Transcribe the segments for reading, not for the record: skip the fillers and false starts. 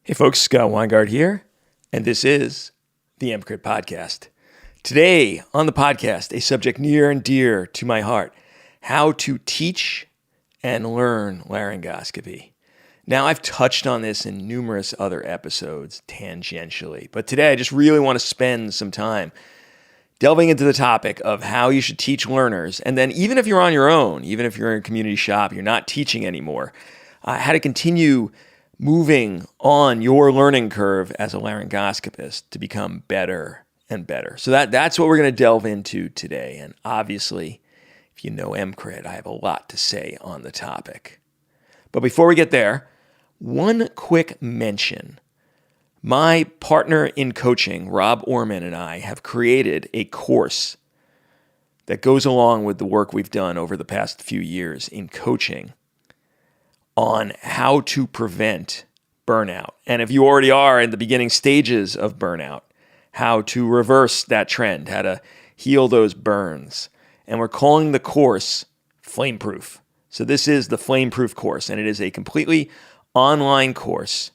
Hey folks, Scott Weingart here, and this is the EMCrit podcast. Today on the podcast, a subject near and dear to my heart, how to teach and learn laryngoscopy. Now, I've touched on this in numerous other episodes tangentially, but today I just really want to spend some time delving into the topic of how you should teach learners, and then even if you're on your own, even if you're in a community shop, you're not teaching anymore, how to continue moving on your learning curve as a laryngoscopist to become better and better. So that's what we're going to delve into today. And obviously, if you know EMCrit, I have a lot to say on the topic. But before we get there, one quick mention. My partner in coaching, Rob Orman, and I have created a course that goes along with the work we've done over the past few years in coaching on how to prevent burnout. And if you already are in the beginning stages of burnout, how to reverse that trend, how to heal those burns. And we're calling the course Flameproof. So this is the Flameproof course, and it is a completely online course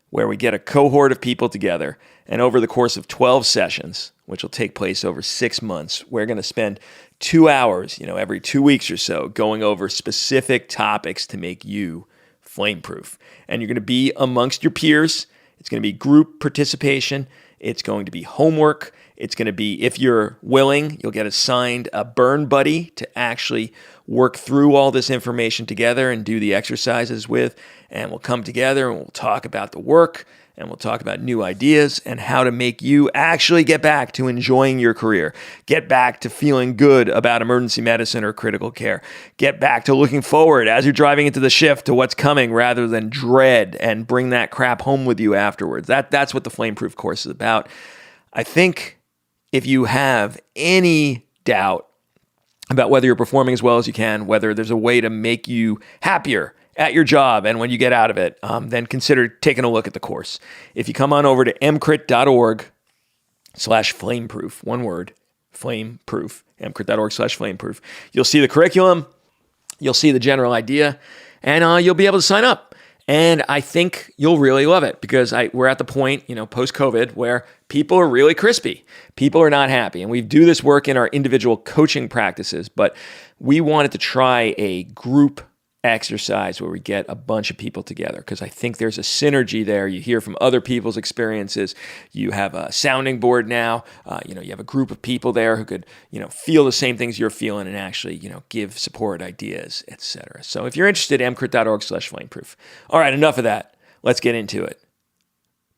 where we get a cohort of people together, and over the course of 12 sessions, which will take place over 6 months, we're going to spend 2 hours, every 2 weeks or so, going over specific topics to make you flameproof. And you're going to be amongst your peers. It's going to be group participation. It's going to be homework. It's going to be, if you're willing, you'll get assigned a burn buddy to actually work through all this information together and do the exercises with. And we'll come together and we'll talk about the work, and we'll talk about new ideas and how to make you actually get back to enjoying your career, get back to feeling good about emergency medicine or critical care, get back to looking forward as you're driving into the shift to what's coming rather than dread and bring that crap home with you afterwards. That's what the Flameproof course is about. I think if you have any doubt about whether you're performing as well as you can, whether there's a way to make you happier at your job and when you get out of it, then consider taking a look at the course. If you come on over to EMCrit.org/flameproof, one word, flameproof, EMCrit.org/flameproof, you'll see the curriculum, you'll see the general idea, and you'll be able to sign up. And I think you'll really love it because we're at the point, post-COVID, where people are really crispy. People are not happy. And we do this work in our individual coaching practices, but we wanted to try a group exercise where we get a bunch of people together because I think there's a synergy there. You hear from other people's experiences. You have a sounding board now. You have a group of people there who could, feel the same things you're feeling and actually, give support, ideas, etc. So if you're interested, EMCrit.org/flameproof. All right, enough of that. Let's get into it.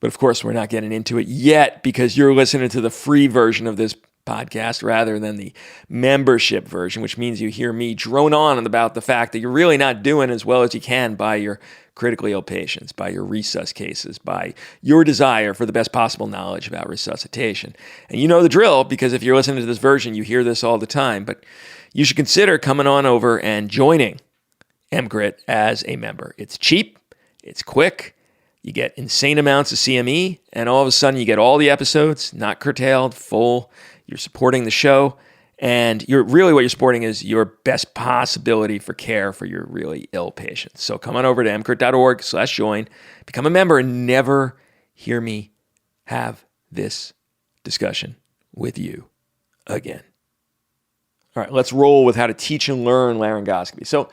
But of course, we're not getting into it yet because you're listening to the free version of this podcast rather than the membership version, which means you hear me drone on about the fact that you're really not doing as well as you can by your critically ill patients, by your resus cases, by your desire for the best possible knowledge about resuscitation. And you know the drill because if you're listening to this version, you hear this all the time, but you should consider coming on over and joining EMCrit as a member. It's cheap, it's quick, you get insane amounts of CME, and all of a sudden you get all the episodes, not curtailed, full. You're supporting the show, and what you're supporting is your best possibility for care for your really ill patients. So come on over to EMCrit.org/join, become a member, and never hear me have this discussion with you again. All right, let's roll with how to teach and learn laryngoscopy. So,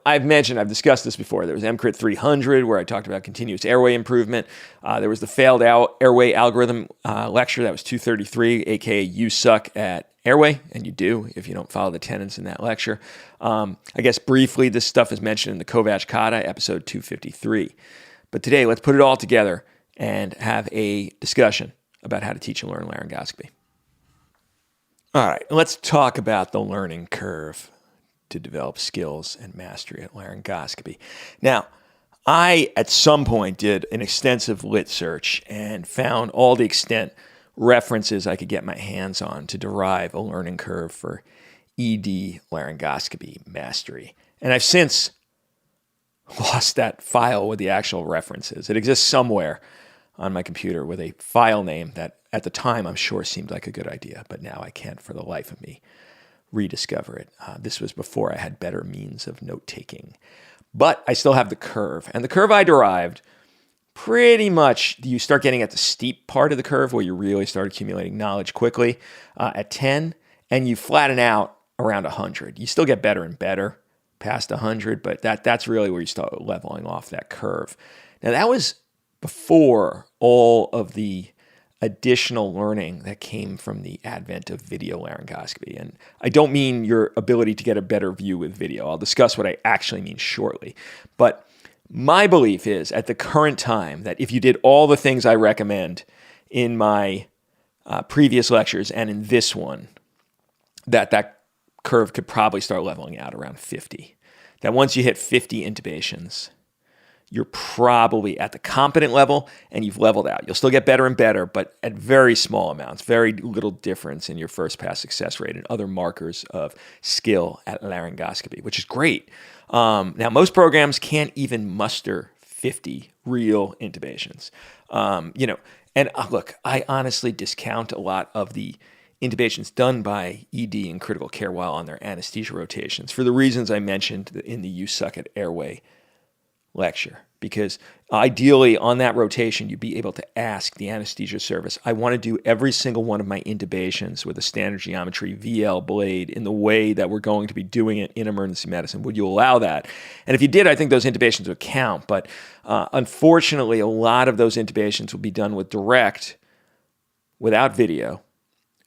I've discussed this before. There was EMCrit 300 where I talked about continuous airway improvement. There was the failed airway algorithm lecture. That was 233, aka you suck at airway, and you do if you don't follow the tenets in that lecture. I guess briefly, this stuff is mentioned in the Kovacs Kata, episode 253. But today, let's put it all together and have a discussion about how to teach and learn laryngoscopy. All right, let's talk about the learning curve to develop skills and mastery at laryngoscopy. Now, I, at some point, did an extensive lit search and found all the extent references I could get my hands on to derive a learning curve for ED laryngoscopy mastery. And I've since lost that file with the actual references. It exists somewhere on my computer with a file name that at the time I'm sure seemed like a good idea, but now I can't for the life of me rediscover it. This was before I had better means of note-taking. But I still have the curve. And the curve I derived pretty much you start getting at the steep part of the curve where you really start accumulating knowledge quickly at 10, and you flatten out around 100. You still get better and better past 100, but that's really where you start leveling off that curve. Now, that was before all of the additional learning that came from the advent of video laryngoscopy. And I don't mean your ability to get a better view with video. I'll discuss what I actually mean shortly. But my belief is at the current time that if you did all the things I recommend in my previous lectures and in this one, that curve could probably start leveling out around 50. That once you hit 50 intubations, you're probably at the competent level and you've leveled out. You'll still get better and better, but at very small amounts, very little difference in your first pass success rate and other markers of skill at laryngoscopy, which is great. Now, most programs can't even muster 50 real intubations. Look, I honestly discount a lot of the intubations done by ED in critical care while on their anesthesia rotations for the reasons I mentioned in the You Suck at Airway lecture, because ideally on that rotation, you'd be able to ask the anesthesia service, I want to do every single one of my intubations with a standard geometry VL blade in the way that we're going to be doing it in emergency medicine. Would you allow that? And if you did, I think those intubations would count. But unfortunately, a lot of those intubations will be done with direct, without video,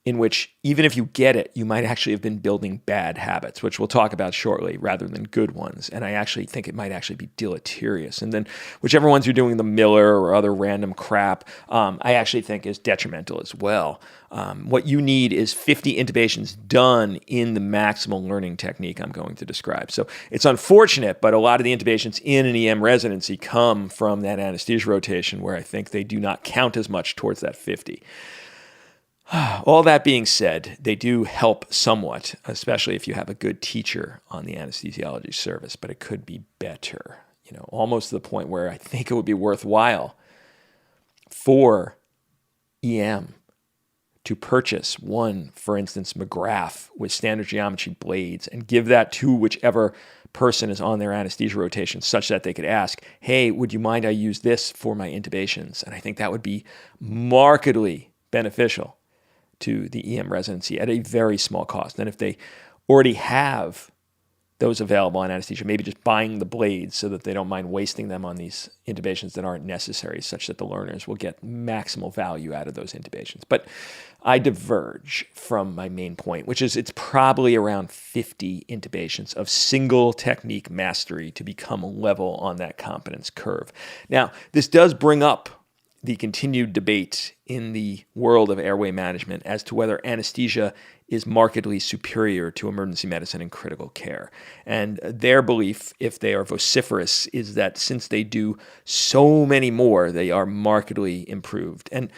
in which even if you get it, you might actually have been building bad habits, which we'll talk about shortly, rather than good ones. And I actually think it might actually be deleterious. And then whichever ones you're doing, the Miller or other random crap, I actually think is detrimental as well. What you need is 50 intubations done in the maximal learning technique I'm going to describe. So it's unfortunate, but a lot of the intubations in an EM residency come from that anesthesia rotation where I think they do not count as much towards that 50. All that being said, they do help somewhat, especially if you have a good teacher on the anesthesiology service, but it could be better, almost to the point where I think it would be worthwhile for EM to purchase one, for instance, McGrath with standard geometry blades and give that to whichever person is on their anesthesia rotation such that they could ask, hey, would you mind I use this for my intubations? And I think that would be markedly beneficial to the EM residency at a very small cost. And if they already have those available on anesthesia, maybe just buying the blades so that they don't mind wasting them on these intubations that aren't necessary, such that the learners will get maximal value out of those intubations. But I diverge from my main point, which is it's probably around 50 intubations of single technique mastery to become level on that competence curve. Now, this does bring up the continued debate in the world of airway management as to whether anesthesia is markedly superior to emergency medicine and critical care. And their belief, if they are vociferous, is that since they do so many more, they are markedly improved. And,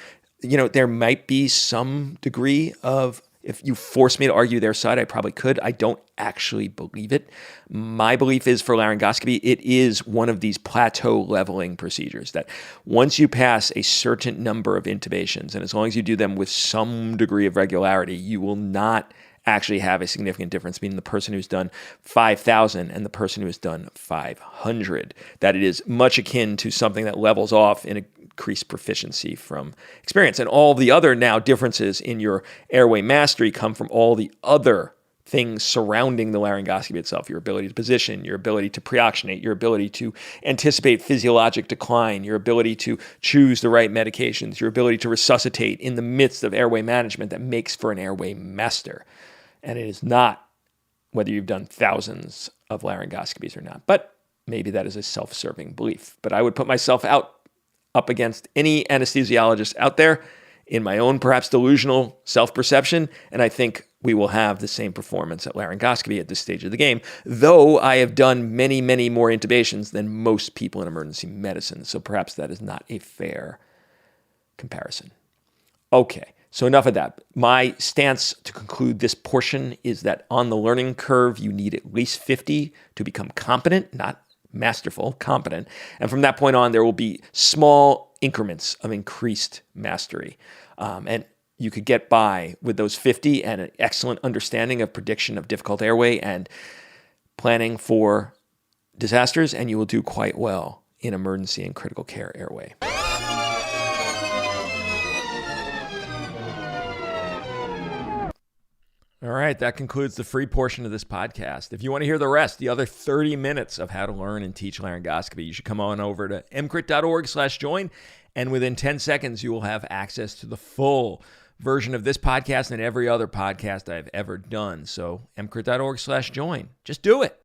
there might be some degree of, if you force me to argue their side, I probably could. I don't actually believe it. My belief is for laryngoscopy, it is one of these plateau leveling procedures that once you pass a certain number of intubations, and as long as you do them with some degree of regularity, you will not actually have a significant difference between the person who's done 5,000 and the person who has done 500. That it is much akin to something that levels off in increased proficiency from experience. And all the other now differences in your airway mastery come from all the other things surrounding the laryngoscopy itself, your ability to position, your ability to pre-oxygenate, your ability to anticipate physiologic decline, your ability to choose the right medications, your ability to resuscitate in the midst of airway management that makes for an airway master. And it is not whether you've done thousands of laryngoscopies or not. But maybe that is a self-serving belief. But I would put myself up against any anesthesiologist out there in my own perhaps delusional self-perception, and I think we will have the same performance at laryngoscopy at this stage of the game, though I have done many, many more intubations than most people in emergency medicine, so perhaps that is not a fair comparison. Okay, so enough of that. My stance to conclude this portion is that on the learning curve, you need at least 50 to become competent, not masterful, competent. And from that point on, there will be small increments of increased mastery. And you could get by with those 50 and an excellent understanding of prediction of difficult airway and planning for disasters, and you will do quite well in emergency and critical care airway. All right, that concludes the free portion of this podcast. If you want to hear the rest, the other 30 minutes of how to learn and teach laryngoscopy, you should come on over to EMCrit.org/join, and within 10 seconds, you will have access to the full version of this podcast and every other podcast I've ever done. So EMCrit.org/join. Just do it.